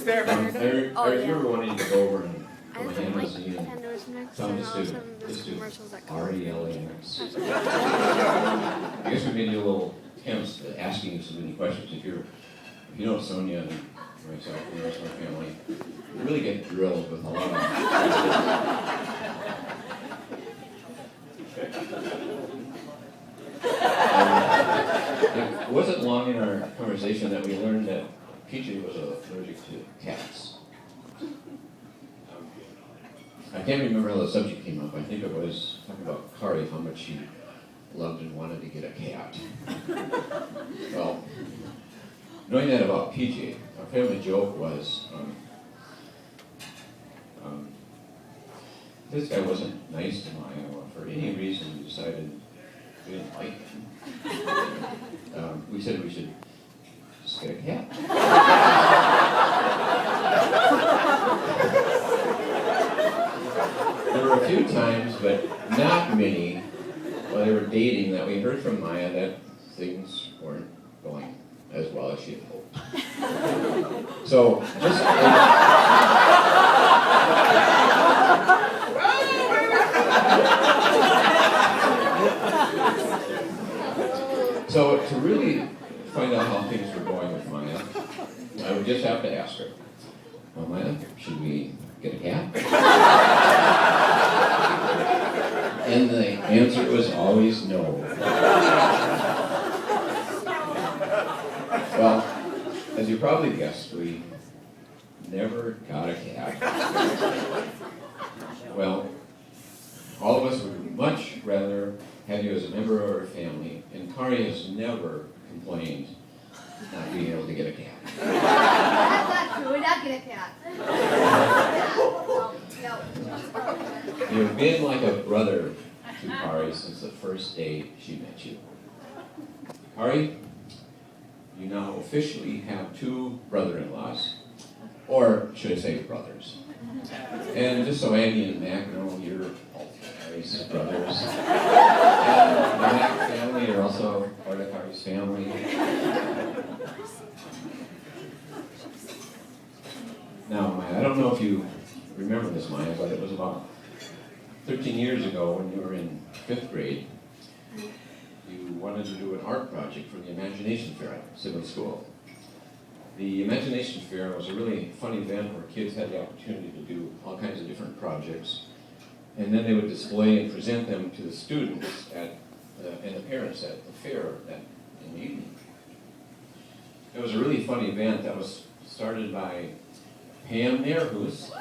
I remember wanting to go over and put my hand on the scene and Pandora's Next tell him and just all to, some of those just to commercials that come R-E-L-A-X. I guess we made you a little hints asking you so many questions. If you know Sonia and myself and the rest of our family, we really get drilled with a lot of it wasn't long in our conversation that we learned that PJ was allergic to cats. I can't remember how the subject came up. I think it was talking about Kari, how much she loved and wanted to get a cat. Well, knowing that about PJ, our family joke was, this guy wasn't nice to Maya, or for any reason we decided we didn't like him. We said we should just get a cat. There were a few times, but not many, while they were dating, that we heard from Maya that things weren't going as well as she had hoped. So, so to really find out how things were going with Maya, I would just have to ask her, well, Maya, should we get a cat? And the answer was always no. Well, as you probably guessed, we never got a cat. Well, all of us would much rather have you as a member of our family, and Kari has never complained not being able to get a cat. That's not true. We're not getting a cat. No. You've been like a brother to Kari since the first day she met you. Kari, you now officially have 2 brother-in-laws, or should I say brothers. And just so Andy and Mack know, you're all Kari's brothers. And the Mack family are also part of Kari's family. Now, Maya, I don't know if you remember this, Maya, but it was about 13 years ago when you were in 5th grade. You wanted to do an art project for the Imagination Fair at Sibley School. The Imagination Fair was a really fun event where kids had the opportunity to do all kinds of different projects, and then they would display and present them to the students and the parents at the fair in the evening. It was a really fun event that was started by Pam Nerhus.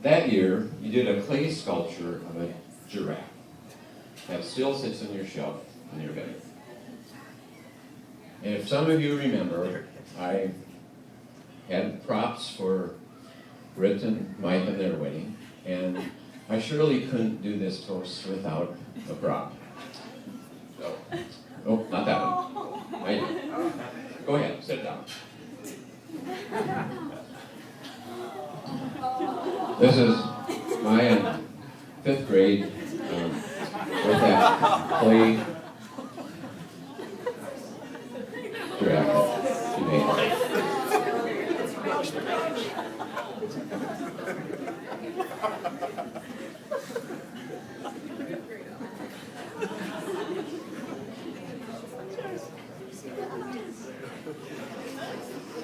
That year, you did a clay sculpture of a giraffe that still sits on your shelf in your bedroom. And if some of you remember, I had props for Britt and Mike and their wedding, and I surely couldn't do this toast without a prop. So, oh, not that one. Right. Go ahead, sit down. This is my 5th grade with that clay giraffe that she made.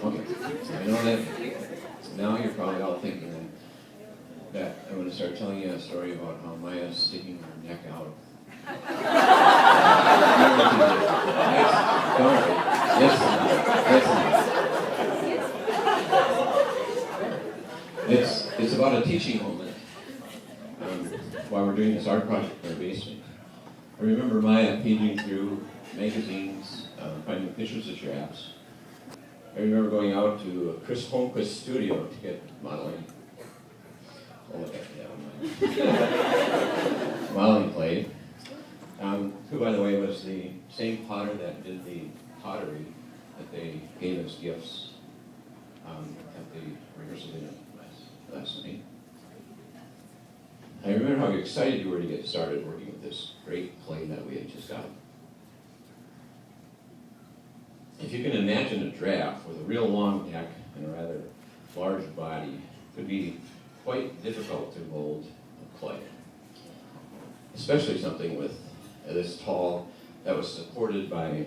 Okay, I know that now you're probably all thinking that I'm going to start telling you a story about how Maya's sticking her neck out. It's about a teaching moment while we're doing this art project in our basement. I remember Maya paging through magazines, finding pictures of giraffes. I remember going out to Chris Holmquist's studio to get modeling. Oh, look at that, modeling clay. Who, by the way, was the same potter that did the pottery that they gave as gifts at the rehearsal dinner last night. I remember how excited you were to get started working with this great clay that we had just got. If you can imagine a giraffe with a real long neck and a rather large body, it could be quite difficult to mold with clay. Especially something with this tall that was supported by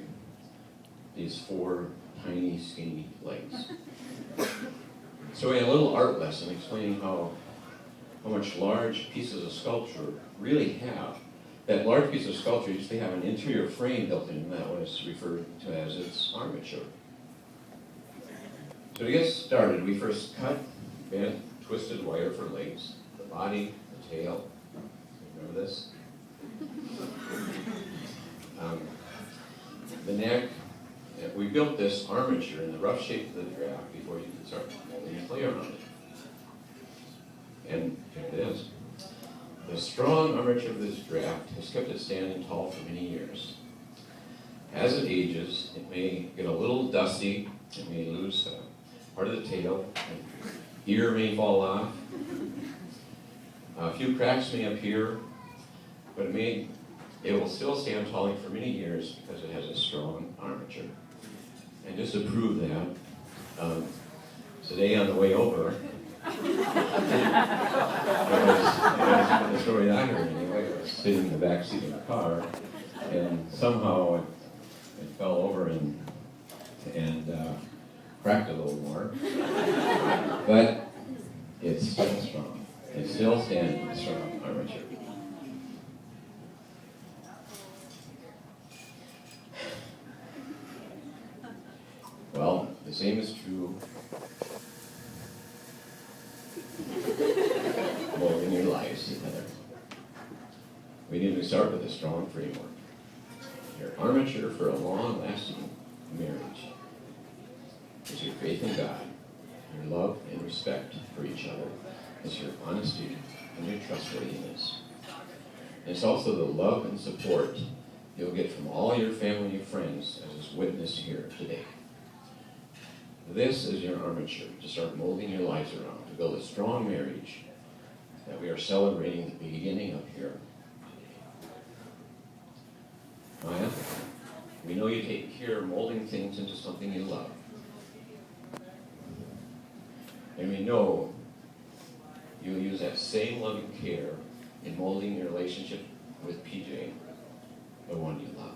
these 4 tiny, skinny legs. So we had a little art lesson explaining how much large pieces of sculpture really have. That large piece of sculpture used to have an interior frame built in, and that was referred to as its armature. So to get started, we first cut, bent, twisted wire for legs, the body, the tail. Remember this? The neck. We built this armature in the rough shape of the giraffe before you could start molding a clay around it. And here it is. The strong armature of this giraffe has kept it standing tall for many years. As it ages, it may get a little dusty, it may lose part of the tail, an ear may fall off, a few cracks may appear, but it will still stand tall for many years because it has a strong armature. And just to prove that, today on the way over, the story I heard anyway, I was sitting in the back seat of the car, and somehow it fell over and cracked a little more. But it's still strong. It's still standing with strong armature. Well, the same is true molding your lives together. We need to start with a strong framework. Your armature for a long-lasting marriage is your faith in God, your love and respect for each other, is your honesty and your trustworthiness. And it's also the love and support you'll get from all your family and friends as is witnessed here today. This is your armature to start molding your lives around, to build a strong marriage that we are celebrating the beginning of here. Maya, we know you take care of molding things into something you love. And we know you'll use that same loving care in molding your relationship with PJ, the one you love.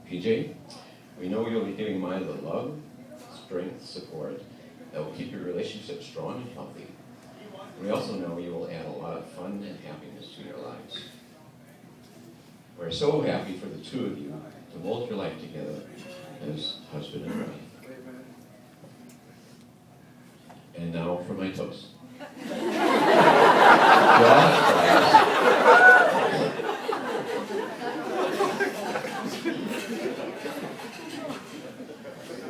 PJ, we know you'll be giving Maya the love, strength, support that will keep your relationship strong and healthy. We also know you will add a lot of fun and happiness to your lives. We're so happy for the two of you to mold your life together as husband and wife. And now for my toast.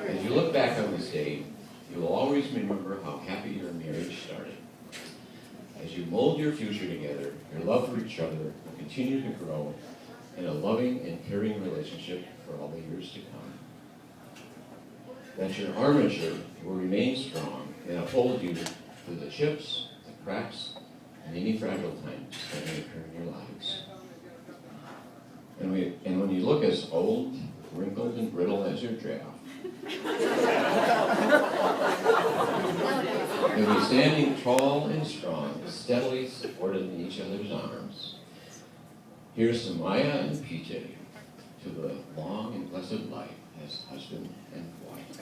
As you look back on this day, you will always remember how happy your marriage started. As you mold your future together, your love for each other will continue to grow in a loving and caring relationship for all the years to come. That your armature will remain strong and uphold you through the chips, the cracks, and any fragile times that may occur in your lives. And when you look as old, wrinkled, and brittle as your giraffe, you'll be standing tall and strong, steadily supported in each other's arms. Here's to Maya and PJ, to the long and blessed life as husband and wife.